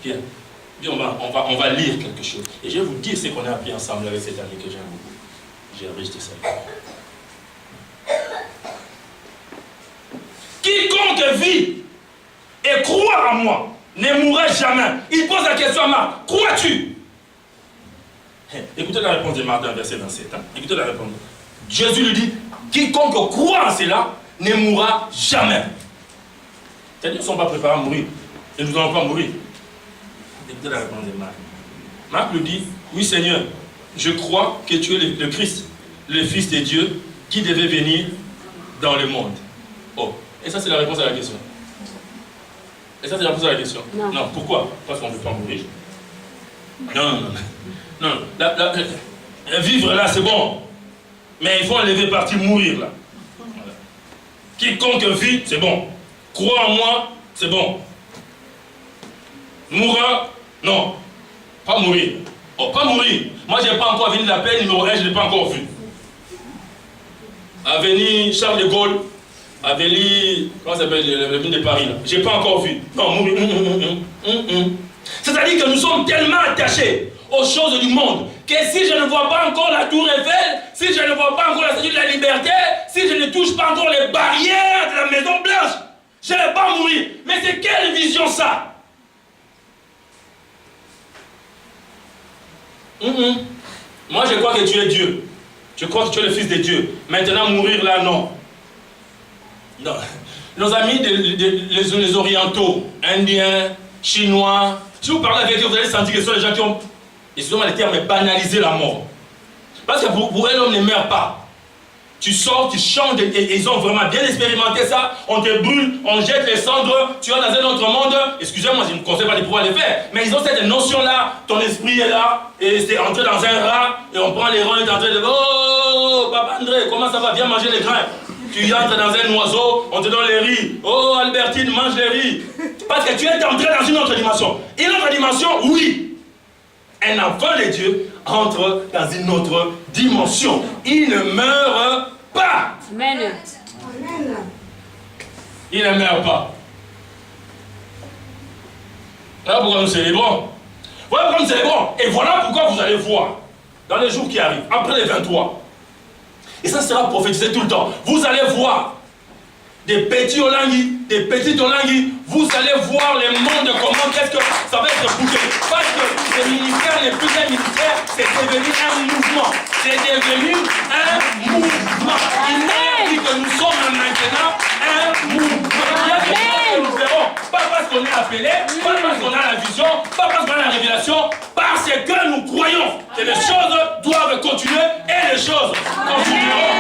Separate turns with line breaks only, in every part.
Bien. Bien, on va lire quelque chose. Et je vais vous dire ce qu'on a appris ensemble avec cet ami que j'aime beaucoup. J'ai rejeté ça. Quiconque vit et croit en moi ne mourra jamais. Il pose la question à Marc. Crois-tu? Écoutez la réponse de Marc dans le verset 27. Hein? Écoutez la réponse. Jésus lui dit, quiconque croit en cela ne mourra jamais. C'est-à-dire qu'ils ne sont pas préparés à mourir. Et nous n'allons pas mourir. Écoutez la réponse de Marc. Marc lui dit, oui Seigneur, je crois que tu es le Christ, le Fils de Dieu, qui devait venir dans le monde. Oh, et ça c'est la réponse à la question. Et ça c'est la réponse à la question. Non, non pourquoi? Parce qu'on ne veut pas mourir. Non. Vivre là c'est bon. Mais il faut enlever partie mourir là. Voilà. Quiconque vit, c'est bon. Crois en moi, c'est bon. Mourra, non. Pas mourir. Oh, pas mourir. Moi, je n'ai pas encore venu l'appel numéro 1, je ne l'ai pas encore vu. Avenue Charles de Gaulle, avenue, comment ça s'appelle, l'avenue de Paris, là. Je n'ai pas encore vu. Non, mourir. C'est-à-dire que nous sommes tellement attachés aux choses du monde que si je ne vois pas encore la tour Eiffel, si je ne vois pas encore la statue de la liberté, si je ne touche pas encore les barrières de la Maison Blanche, je ne vais pas mourir. Mais c'est quelle vision ça? Moi je crois que tu es Dieu. Je crois que tu es le Fils de Dieu. Maintenant mourir là, non. Non. Nos amis, les orientaux, indiens, chinois, si vous parlez avec eux, vous allez sentir que ce sont les gens qui ont, excusez-moi le terme, banalisé la mort. Parce que pour eux, l'homme ne meurt pas. Tu sors, tu changes, et ils ont vraiment bien expérimenté ça. On te brûle, on jette les cendres, tu vas dans un autre monde. Excusez-moi, je ne conseille pas de pouvoir le faire. Mais ils ont cette notion-là, ton esprit est là, et c'est entré dans un rat, et on prend les reins, et t'es en train de... Oh, Papa André, comment ça va? Viens manger les grains. Tu entres dans un oiseau, on te donne les riz. Oh, Albertine, mange les riz. Parce que tu es entré dans une autre dimension. Une autre dimension, oui. Un enfant de Dieu entre dans une autre dimension. Il ne meurt pas.
Amen.
Il ne meurt pas. Voilà pourquoi nous célébrons. Voilà pourquoi nous célébrons. Et voilà pourquoi vous allez voir, dans les jours qui arrivent, après les 23, et ça sera prophétisé tout le temps, vous allez voir des petits Olangui, des petites Olangui, vous allez voir les mondes, comment est-ce que ça va être bouqué. Parce que le ministère n'est plus un ministère, c'est devenu un mouvement. C'est devenu un mouvement. Il dit que nous sommes maintenant un mouvement. Il y a des choses que nous verrons, pas parce qu'on est appelé, pas parce qu'on a la vision, pas parce qu'on a la révélation, parce que nous croyons que les choses doivent continuer et les choses continueront.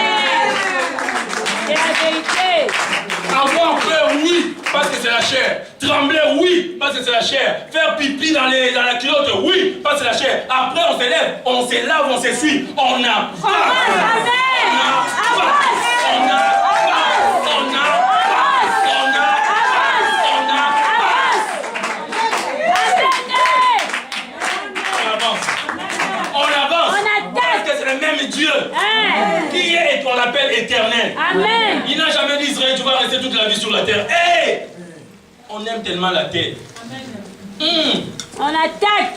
C'est la vérité.
Avoir peur, oui, parce que c'est la chair. Trembler, oui, parce que c'est la chair. Faire pipi dans la culotte, oui, parce que c'est la chair. Après, on se lève, on se lave, on s'essuie. On a Dieu qui est, qu'on appelle éternel.
Amen.
Il n'a jamais dit Israël, tu vas rester toute la vie sur la terre. Hey! On aime tellement la terre.
On attaque.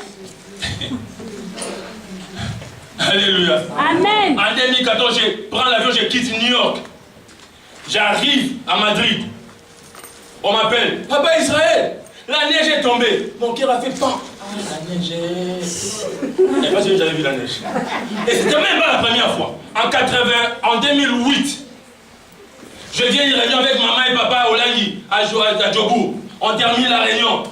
Alléluia.
Amen.
En 2014, je prends l'avion, je quitte New York. J'arrive à Madrid. On m'appelle, Papa Israël, la neige est tombée. Mon cœur a fait pan. La neige est... Et parce que j'avais vu la neige. Et c'était même pas la première fois. En 2008, je viens une réunion avec maman et papa à Olangui, à Djobourg. On termine la réunion.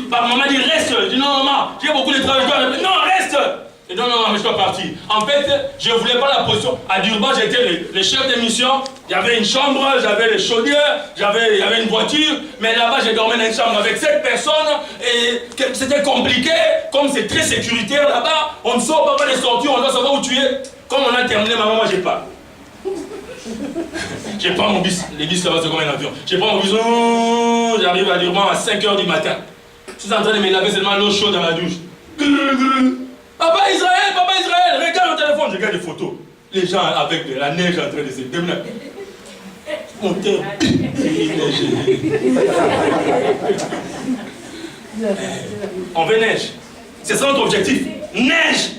Maman dit reste. Je dis non maman, j'ai beaucoup de travail. Non, reste. Et non, mais je dois partir. En fait, je ne voulais pas la position. À Durban, j'étais le chef de mission. Il y avait une chambre, j'avais les chaudières, il y avait une voiture. Mais là-bas, j'ai dormi dans une chambre avec 7 personnes. Et c'était compliqué. Comme c'est très sécuritaire là-bas, on ne sort pas les sorties, on doit savoir où tu es. Comme on a terminé, maman, moi, j'ai pas. Je prends mon bus. Les bus, là-bas, c'est comme un avion. Je prends mon bus. J'arrive à Durban à 5 h du matin. Je suis en train de me laver seulement l'eau chaude dans la douche. Papa Israël, regarde le téléphone, je regarde les photos. Les gens avec de la neige en train de se démener. Mon terre. On veut neige. C'est ça notre objectif. Neige.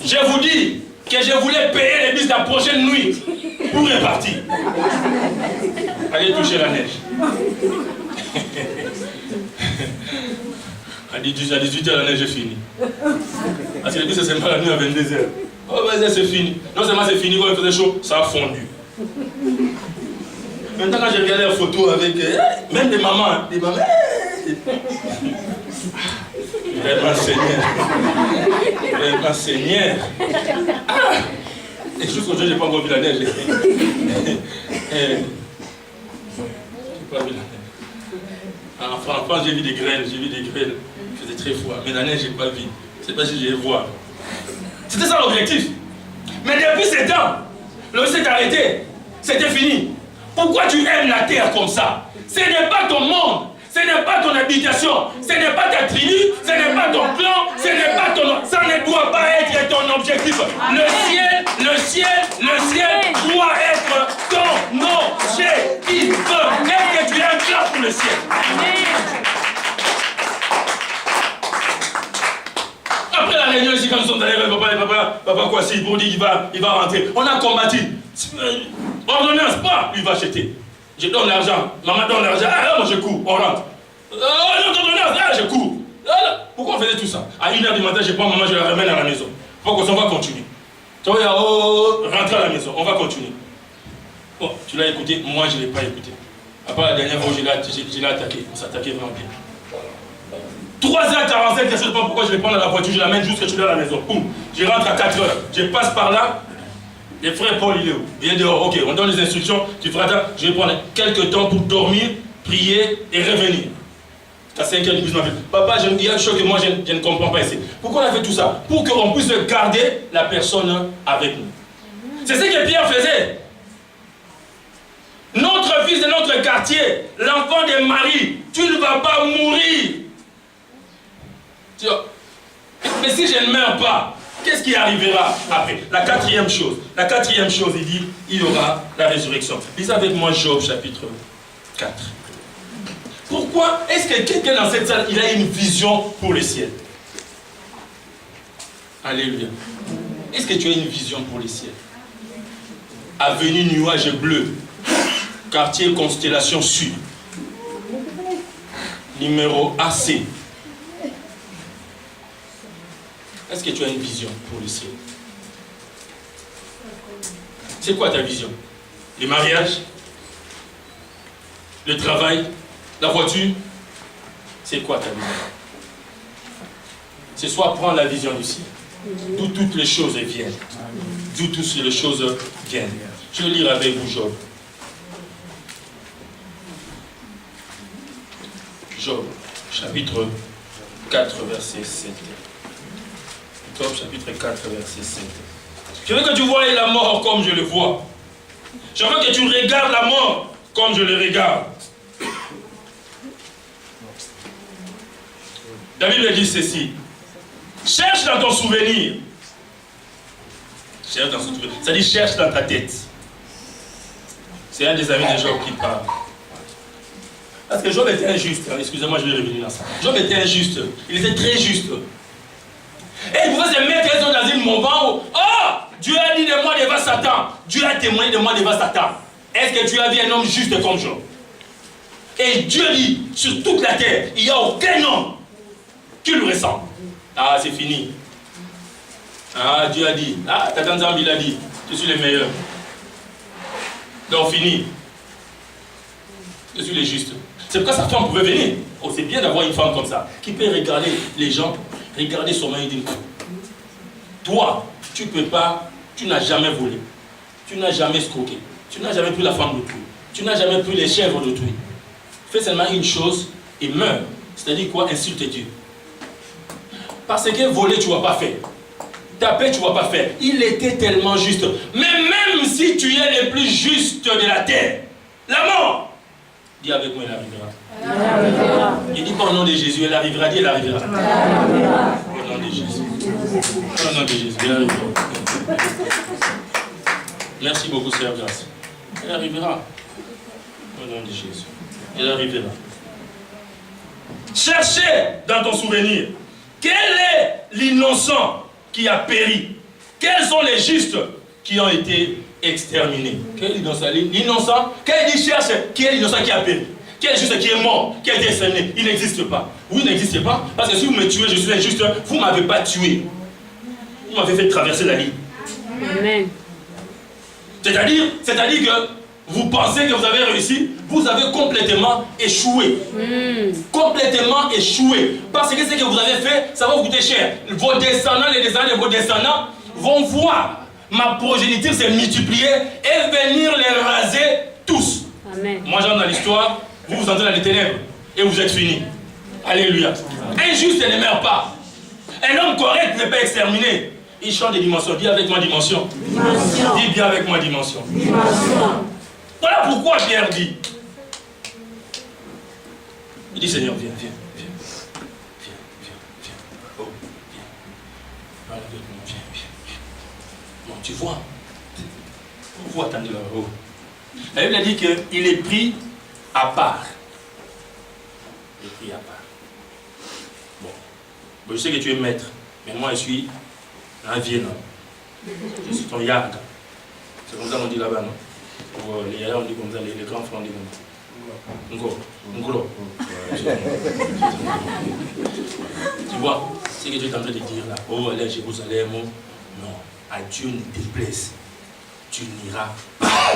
Je vous dis que je voulais payer les bus la prochaine nuit pour repartir. Allez toucher la neige. À 18h, la neige est finie. Parce que les bus, c'est pas la nuit à 22h. Oh, vas-y, c'est fini. Non seulement c'est fini, quand il faisait chaud, ça a fondu. Maintenant, quand j'ai regardé la photo avec même des mamans, hein, des mamans. Vraiment Seigneur. Vraiment Seigneur. Ah. Et jusqu'aujourd'hui, je n'ai pas encore vu la neige. Je n'ai pas vu la neige. En France, j'ai vu des grêles, il faisait très froid. Mais la neige, je n'ai pas vu. Je ne sais pas si je vais voir. C'était ça l'objectif. Mais depuis 7 ans, le s'est arrêté. C'était fini. Pourquoi tu aimes la terre comme ça? Ce n'est pas ton monde. Ce n'est pas ton habitation, ce n'est pas ta tribu, ce n'est pas ton clan, ce n'est pas ton... Ça ne doit pas être ton objectif. Le ciel doit être ton objectif. Est-ce que tu as un plan pour le ciel? Après la réunion ici, quand nous sommes allés, papa Kwasi, pour dire qu'il va rentrer. On a combattu. Ordonnance, pas, il va acheter. Je donne l'argent, maman donne l'argent, ah moi je cours, on rentre. Oh non, je cours. Pourquoi on faisait tout ça? À 1h du matin, je prends maman, je la ramène à la maison. Pourquoi on va continuer? Tu vois, rentre à la maison, on va continuer. Bon, tu l'as écouté, moi je ne l'ai pas écouté. Après la dernière fois, je l'ai attaqué, on s'attaquait vraiment bien. 3h45, je ne sais pas pourquoi je vais prendre la voiture, je l'amène jusqu'à tu à la maison. Boum, je rentre à 4h, je passe par là. Le frère Paul, il est où? Il est dehors. Ok, on donne les instructions. Tu feras ça. Je vais prendre quelques temps pour dormir, prier et revenir. À 5h du bus, papa, il y a une chose que moi je ne comprends pas ici. Pourquoi on a fait tout ça? Pour qu'on puisse garder la personne avec nous. C'est ce que Pierre faisait. Notre fils de notre quartier, l'enfant de Marie, tu ne vas pas mourir. Mais si je ne meurs pas, qu'est-ce qui arrivera après? La quatrième chose, il dit, il y aura la résurrection. Lisez avec moi Job chapitre 4. Pourquoi est-ce que quelqu'un dans cette salle, il a une vision pour le ciel? Alléluia. Est-ce que tu as une vision pour le ciel? Avenue nuage bleu, quartier constellation sud, numéro AC. Est-ce que tu as une vision pour le ciel? C'est quoi ta vision? Le mariage? Le travail? La voiture? C'est quoi ta vision? C'est soit prendre la vision du ciel, d'où toutes les choses viennent. D'où toutes les choses viennent. Je vais lire avec vous Job. Job, chapitre 4, verset 7. Job chapitre 4, verset 7. Je veux que tu vois la mort comme je le vois. Je veux que tu regardes la mort comme je le regarde. La Bible dit ceci. Cherche dans ton souvenir. Cherche dans son souvenir. Ça dit cherche dans ta tête. C'est un des amis de Job qui parle. Parce que Job était injuste. Excusez-moi, je vais revenir dans ça. Job était injuste. Il était très juste. Et il pouvait se mettre dans une moment où, oh, Dieu a dit de moi devant Satan. Dieu a témoigné de moi devant Satan. Est-ce que tu as vu un homme juste comme Job? Et Dieu dit, sur toute la terre, il n'y a aucun homme qui le ressemble. Ah, c'est fini. Ah, Dieu a dit. Ah, Tata Nzambi l'a dit. Je suis le meilleur. Donc, fini. Je suis le juste. C'est pourquoi sa femme pouvait venir. Oh, c'est bien d'avoir une femme comme ça, qui peut regarder les gens, regarder son mari et dire, toi, tu ne peux pas, tu n'as jamais volé, tu n'as jamais escroqué, tu n'as jamais pris la femme d'autrui, tu n'as jamais pris les chèvres d'autrui. Fais seulement une chose et meurs. C'est-à-dire quoi? Insulte Dieu. Parce que voler, tu ne vas pas faire. Taper, tu ne vas pas faire. Il était tellement juste. Mais même si tu es le plus juste de la terre, la mort, dis avec moi, elle arrivera. Elle arrivera. Il dit pas au nom de Jésus, elle arrivera. Dis, elle arrivera. Elle arrivera. Au nom de Jésus. Au nom de Jésus, elle arrivera. Merci beaucoup, Sœur Grâce. Elle arrivera. Au nom de Jésus. Elle arrivera. Cherchez dans ton souvenir. Quel est l'innocent qui a péri? Quels sont les justes qui ont été exterminés? Quel est l'innocent? L'innocent, quand il dit cherche, qui est l'innocent qui a péri? Quel est juste qui est mort, qui a été exterminé? Il n'existe pas. Vous n'existez pas, parce que si vous me tuez, je suis injuste, vous ne m'avez pas tué. Vous m'avez fait traverser la ligne.
Amen.
C'est-à-dire que vous pensez que vous avez réussi, vous avez complètement échoué. Complètement échoué. Parce que ce que vous avez fait, ça va vous coûter cher. Vos descendants, les descendants de vos descendants vont voir ma progéniture se multiplier et venir les raser tous.
Amen.
Moi j'entre dans l'histoire, vous entrez dans les ténèbres et vous êtes finis. Alléluia. Injuste ne meurt pas. Un homme correct n'est pas exterminé. Il change de dimension. Dis avec moi dimension. Dis bien avec moi dimension. Voilà pourquoi Pierre dit. Il dit Seigneur, viens. Oh, viens. Parle avec moi, viens. Non, tu vois. Vous attendez là-haut. La Bible a dit qu'il est pris à part. Il est pris à part. Bon, je sais que tu es maître, mais moi je suis un Vienna. Je suis ton yaga. C'est comme ça qu'on dit là-bas, non? Les yagas on dit comme ça, les grands frères on dit comme ça. Ngolo. Tu vois, ce que tu es en train de dire là, oh, allez à Jérusalem, non, à Dieu ne déplaise. Tu n'iras pas.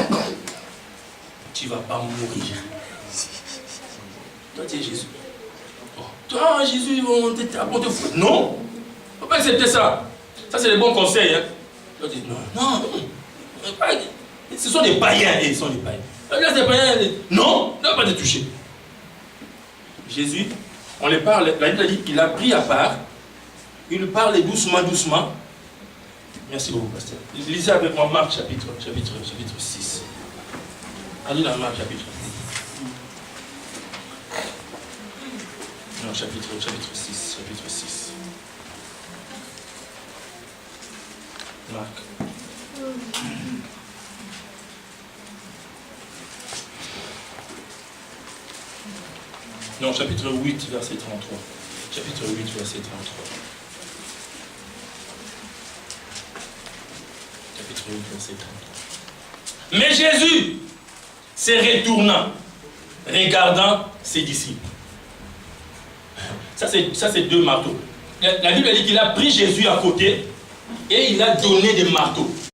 Tu ne vas pas mourir. Toi, tu es Jésus. Oh, toi, Jésus, on te fout. Non, il ne faut pas accepter ça. Ça, c'est les bons conseils. Hein. Toi, tu dis non. Ce sont des païens. Ils sont des païens. Là, c'est païens. Non, ne va pas te toucher. Jésus, on les parle. La Bible a dit qu'il a pris à part. Il parle doucement. Merci beaucoup, pasteur. Lisez avec moi Marc chapitre 6. Allez dans Marc chapitre 6. Non, chapitre 6. Marc. Non, chapitre 8, verset 33. Chapitre 8, verset 33. Chapitre 8, verset 33. Mais Jésus se retournant, regardant ses disciples. Ça, c'est deux marteaux. La Bible dit qu'il a pris Jésus à côté et il a donné des marteaux.